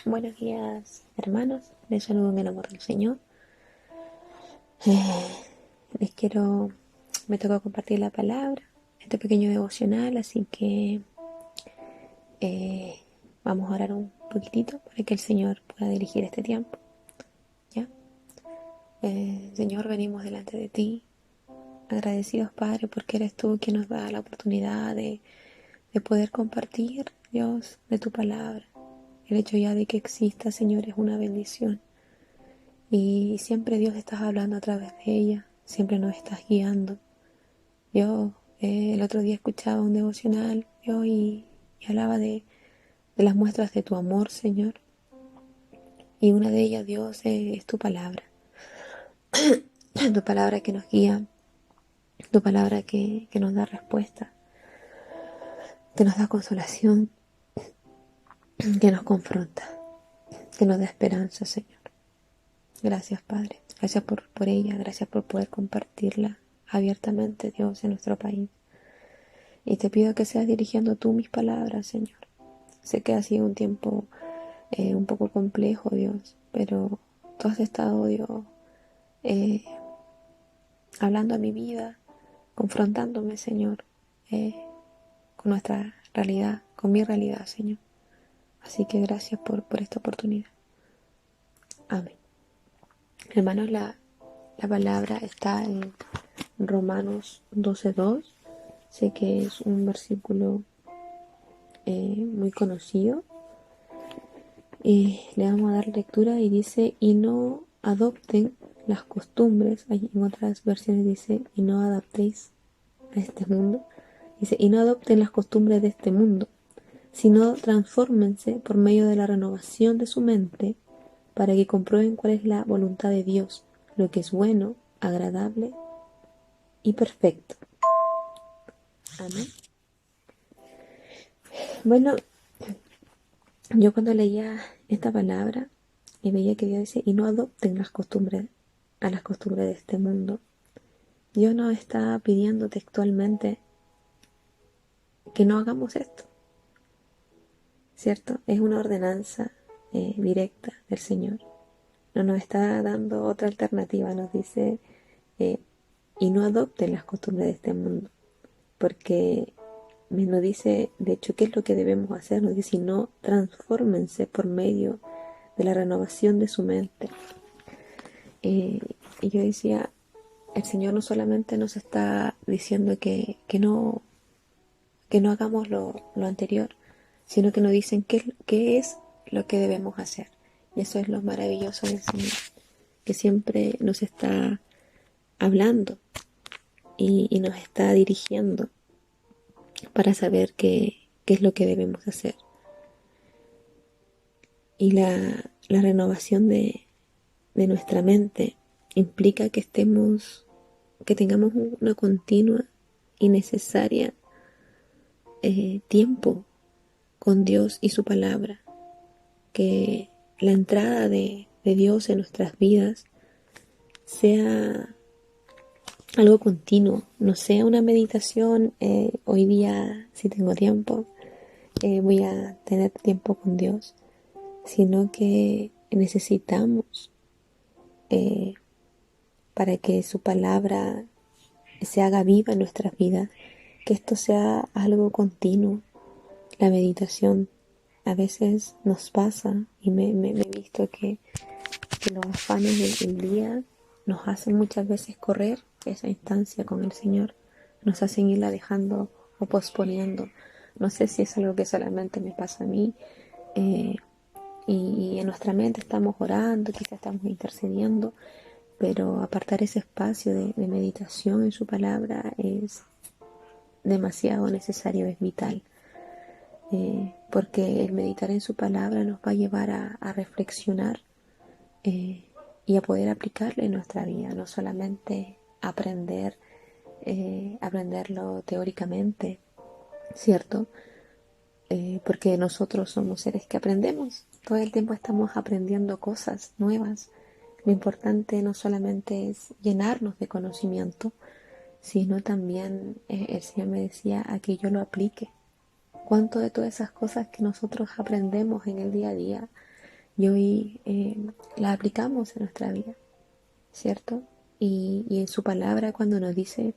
Buenos días, hermanos. Les saludo en el amor del Señor. Les quiero, me tocó compartir la palabra, este pequeño devocional, así que eh, vamos a orar un poquitito para que el Señor pueda dirigir este tiempo. ¿Ya? Señor, venimos delante de ti, agradecidos, Padre, porque eres tú quien nos da la oportunidad de poder compartir, Dios, de tu palabra. El hecho ya de que exista, Señor, es una bendición. Y siempre Dios estás hablando a través de ella, siempre nos estás guiando. Yo el otro día escuchaba un devocional y hablaba de las muestras de tu amor, Señor. Y una de ellas, Dios, es tu palabra. Tu palabra que nos guía, tu palabra que nos da respuesta, que nos da consolación, que nos confronta, que nos da esperanza, Señor. Gracias, Padre. Gracias por ella, gracias por poder compartirla abiertamente, Dios, en nuestro país. Y te pido que seas dirigiendo tú mis palabras, Señor. Sé que ha sido un tiempo un poco complejo, Dios, pero tú has estado, Dios, eh, hablando a mi vida, confrontándome, Señor, eh, con nuestra realidad, con mi realidad, Señor. Así que gracias por esta oportunidad. Amén. Hermanos, la palabra está en Romanos 12:2. Sé que es un versículo muy conocido. Le vamos a dar lectura y dice, y no adopten las costumbres, hay en otras versiones dice, y no adaptéis a este mundo, dice, y no adopten las costumbres de este mundo, sino transfórmense por medio de la renovación de su mente, para que comprueben cuál es la voluntad de Dios, lo que es bueno, agradable y perfecto. Amén. Bueno, yo cuando leía esta palabra y veía que Dios dice, y no adopten las costumbres a las costumbres de este mundo, Dios nos está pidiendo textualmente que no hagamos esto, ¿cierto? Es una ordenanza directa del Señor. No nos está dando otra alternativa, nos dice, eh, y no adopten las costumbres de este mundo, porque nos dice, de hecho, qué es lo que debemos hacer, nos dice, y no transfórmense por medio de la renovación de su mente. Eh, y yo decía, el Señor no solamente nos está diciendo que no hagamos lo anterior, sino que nos dicen qué es lo que debemos hacer. Y eso es lo maravilloso del Señor, que siempre nos está hablando y nos está dirigiendo para saber qué es lo que debemos hacer. Y la renovación de nuestra mente implica que tengamos una continua y necesaria tiempo con Dios y su palabra, que la entrada de Dios en nuestras vidas sea algo continuo, no sea una meditación, hoy día si tengo tiempo, voy a tener tiempo con Dios, sino que necesitamos eh, para que su palabra se haga viva en nuestras vidas, que esto sea algo continuo. La meditación a veces nos pasa y me he visto que los afanes del día nos hacen muchas veces correr esa instancia con el Señor, nos hacen irla dejando o posponiendo. No sé si es algo que solamente me pasa a mí, eh, y en nuestra mente estamos orando, quizás estamos intercediendo, pero apartar ese espacio de meditación en su palabra es demasiado necesario, es vital, porque el meditar en su palabra nos va a llevar a reflexionar eh, y a poder aplicarle en nuestra vida, no solamente aprenderlo teóricamente, ¿cierto? Porque nosotros somos seres que aprendemos, todo el tiempo estamos aprendiendo cosas nuevas. Lo importante no solamente es llenarnos de conocimiento, sino también el Señor me decía a que yo lo aplique. ¿Cuánto de todas esas cosas que nosotros aprendemos en el día a día y hoy las aplicamos en nuestra vida, ¿cierto? Y en su palabra cuando nos dice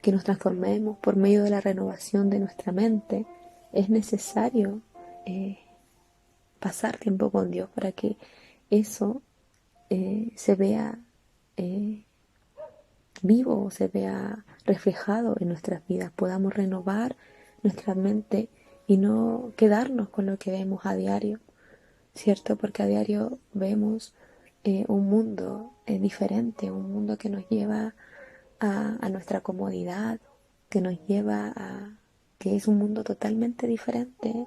que nos transformemos por medio de la renovación de nuestra mente, es necesario eh, pasar tiempo con Dios para que eso se vea eh, vivo, se vea reflejado en nuestras vidas, podamos renovar nuestra mente y no quedarnos con lo que vemos a diario, ¿cierto? Porque a diario vemos un mundo diferente, un mundo que nos lleva a nuestra comodidad, que nos lleva a que es un mundo totalmente diferente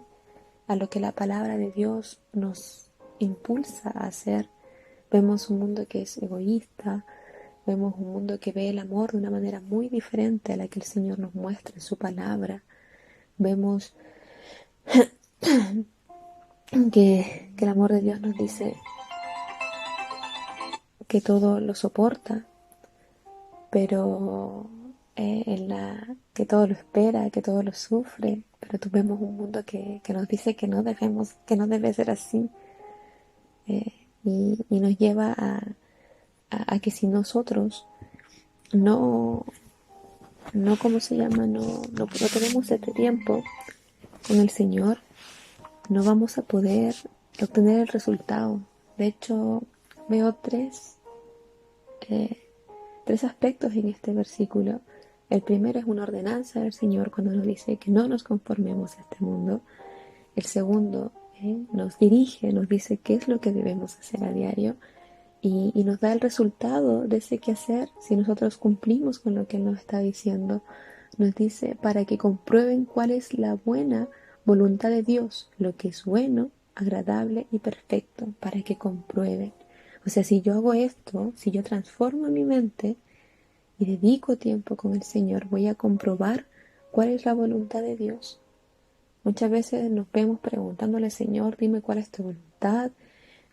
a lo que la palabra de Dios nos impulsa a hacer. Vemos un mundo que es egoísta, vemos un mundo que ve el amor de una manera muy diferente a la que el Señor nos muestra en su palabra. Vemos que el amor de Dios nos dice que todo lo soporta, pero que todo lo espera, que todo lo sufre. Pero vemos un mundo que nos dice que no debe ser así. Y nos lleva a que si nosotros no, no, ¿cómo se llama? No tenemos este tiempo con el Señor, no vamos a poder obtener el resultado. De hecho, veo eh, tres aspectos en este versículo. El primero es una ordenanza del Señor cuando nos dice que no nos conformemos a este mundo. El segundo nos dirige, nos dice qué es lo que debemos hacer a diario y nos da el resultado de ese quehacer si nosotros cumplimos con lo que Él nos está diciendo. Nos dice para que comprueben cuál es la buena voluntad de Dios, lo que es bueno, agradable y perfecto, para que comprueben. O sea, si yo hago esto, si yo transformo mi mente y dedico tiempo con el Señor, voy a comprobar cuál es la voluntad de Dios. Muchas veces nos vemos preguntándole, Señor, dime cuál es tu voluntad,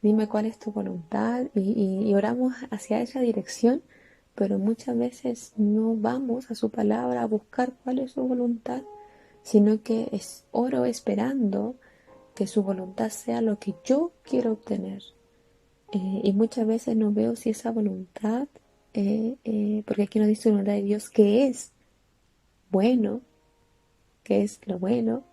dime cuál es tu voluntad, y oramos hacia esa dirección, pero muchas veces no vamos a su palabra a buscar cuál es su voluntad, sino que oro esperando que su voluntad sea lo que yo quiero obtener. Y muchas veces no veo si esa voluntad, porque aquí nos dice la voluntad de Dios, que es bueno, que es lo bueno,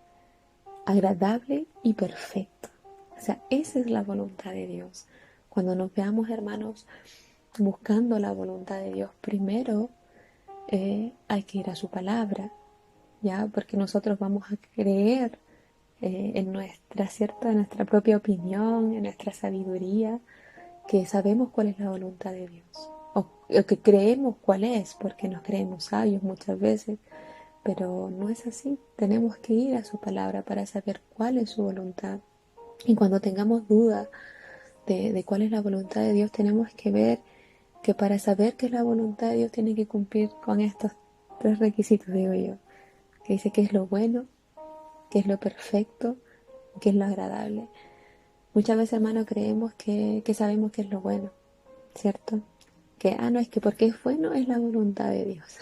agradable y perfecto. O sea, esa es la voluntad de Dios. Cuando nos veamos, hermanos, buscando la voluntad de Dios, primero hay que ir a su palabra, ¿ya? Porque nosotros vamos a creer en nuestra, ¿cierto? En nuestra propia opinión, en nuestra sabiduría, que sabemos cuál es la voluntad de Dios. O que creemos cuál es, porque nos creemos sabios muchas veces, pero no es así. Tenemos que ir a su palabra para saber cuál es su voluntad. Y cuando tengamos duda de cuál es la voluntad de Dios, tenemos que ver que para saber qué es la voluntad de Dios tiene que cumplir con estos tres requisitos, digo yo, que dice que es lo bueno, que es lo perfecto, que es lo agradable. Muchas veces, hermano, creemos que sabemos qué es lo bueno, ¿cierto? Que, no, es que porque es bueno es la voluntad de Dios.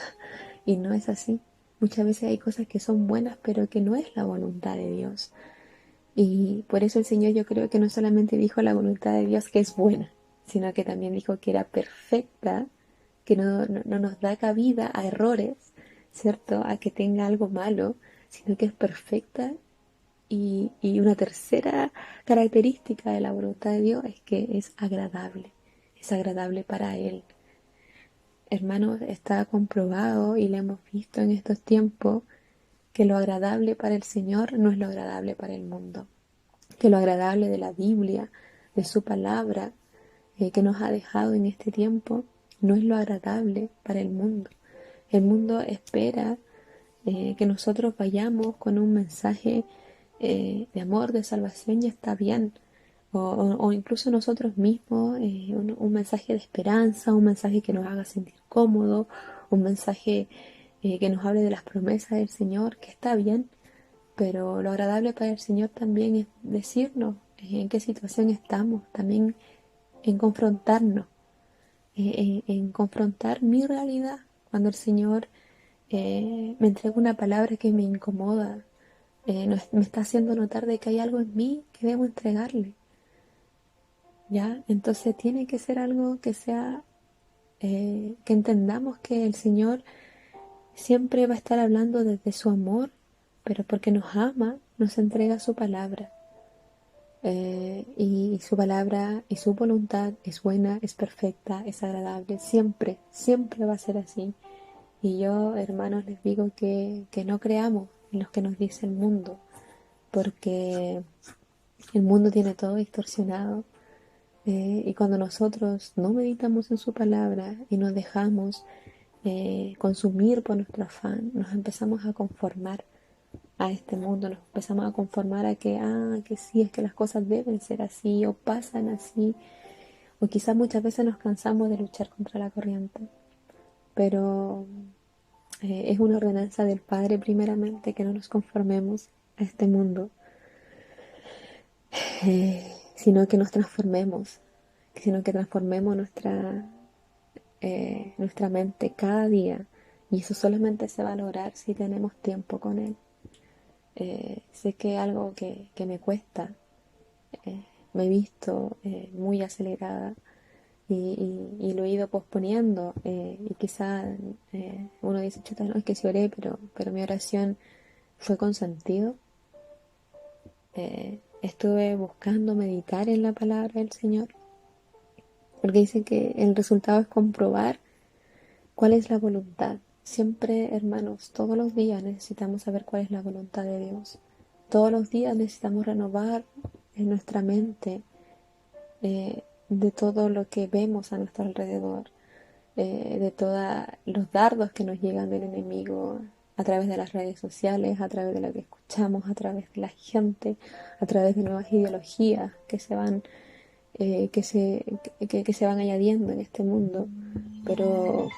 Y no es así. Muchas veces hay cosas que son buenas, pero que no es la voluntad de Dios. Y por eso el Señor yo creo que no solamente dijo la voluntad de Dios que es buena, sino que también dijo que era perfecta, que no nos da cabida a errores, ¿cierto? A que tenga algo malo, sino que es perfecta. Y una tercera característica de la voluntad de Dios es agradable para Él. Hermanos, está comprobado y lo hemos visto en estos tiempos que lo agradable para el Señor no es lo agradable para el mundo, que lo agradable de la Biblia, de su palabra que nos ha dejado en este tiempo, no es lo agradable para el mundo. El mundo espera que nosotros vayamos con un mensaje de amor, de salvación y está bien. O incluso nosotros mismos, un mensaje de esperanza, un mensaje que nos haga sentir cómodos, un mensaje que nos hable de las promesas del Señor, que está bien, pero lo agradable para el Señor también es decirnos en qué situación estamos, también en confrontarnos, en confrontar mi realidad. Cuando el Señor me entrega una palabra que me incomoda, me está haciendo notar de que hay algo en mí que debo entregarle. ¿ya? Entonces tiene que ser algo que sea, que entendamos que el Señor siempre va a estar hablando desde su amor, pero porque nos ama, nos entrega su palabra. Y su palabra y su voluntad es buena, es perfecta, es agradable, siempre, siempre va a ser así. Y yo, hermanos, les digo que no creamos en lo que nos dice el mundo, porque el mundo tiene todo distorsionado. Y cuando nosotros no meditamos en su palabra y nos dejamos consumir por nuestro afán, nos empezamos a conformar a este mundo, nos empezamos a conformar a que sí, es que las cosas deben ser así o pasan así, o quizás muchas veces nos cansamos de luchar contra la corriente, pero es una ordenanza del Padre primeramente que no nos conformemos a este mundo, sino que nos transformemos, sino que transformemos nuestra mente cada día, y eso solamente se va a lograr si tenemos tiempo con Él. Sé que es algo que me cuesta, me he visto muy acelerada y lo he ido posponiendo, y quizá uno dice, chuta, no, es que sí oré, pero mi oración fue con sentido. Estuve buscando meditar en la palabra del Señor, porque dicen que el resultado es comprobar cuál es la voluntad. Siempre, hermanos, todos los días necesitamos saber cuál es la voluntad de Dios. Todos los días necesitamos renovar en nuestra mente de todo lo que vemos a nuestro alrededor, de todos los dardos que nos llegan del enemigo a través de las redes sociales, a través de lo que escuchamos, a través de la gente, a través de nuevas ideologías que se van, que se van añadiendo en este mundo. Pero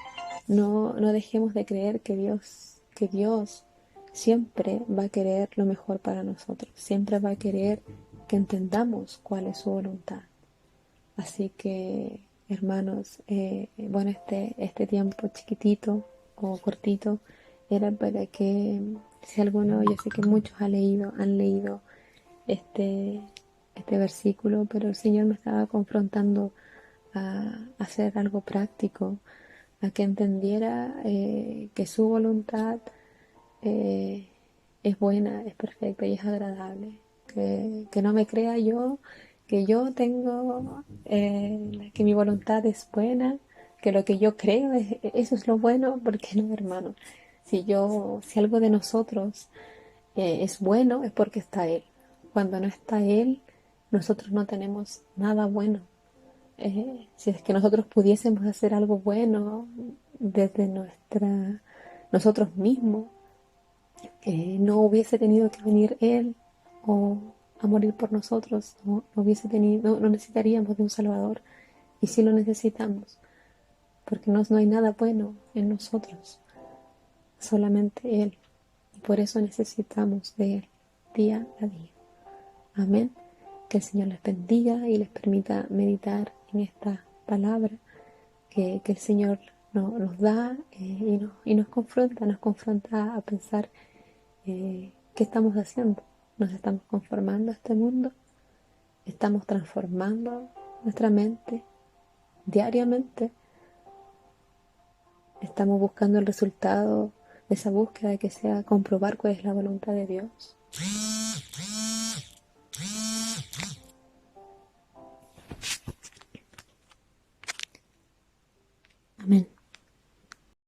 no dejemos de creer que Dios siempre va a querer lo mejor para nosotros, siempre va a querer que entendamos cuál es su voluntad. Así que, hermanos, bueno, este tiempo chiquitito o cortito era para que, si alguno, yo sé que muchos han leído este, este versículo, pero el Señor me estaba confrontando a hacer algo práctico, a que entendiera que su voluntad eh, es buena, es perfecta y es agradable. Que no me crea yo que yo tengo, que mi voluntad es buena, que lo que yo creo eso es lo bueno, porque no, hermano. Si algo de nosotros es bueno, es porque está Él. Cuando no está Él, nosotros no tenemos nada bueno. Si es que nosotros pudiésemos hacer algo bueno desde nosotros mismos, no hubiese tenido que venir Él o a morir por nosotros, no hubiese tenido, no necesitaríamos de un Salvador, y sí lo necesitamos, porque no hay nada bueno en nosotros, solamente Él, y por eso necesitamos de Él día a día. Amén. Que el Señor les bendiga y les permita meditar en esta palabra que el Señor nos da, y nos confronta a pensar qué estamos haciendo. Nos estamos conformando a este mundo, estamos transformando nuestra mente diariamente, estamos buscando el resultado de esa búsqueda que sea comprobar cuál es la voluntad de Dios. Amén.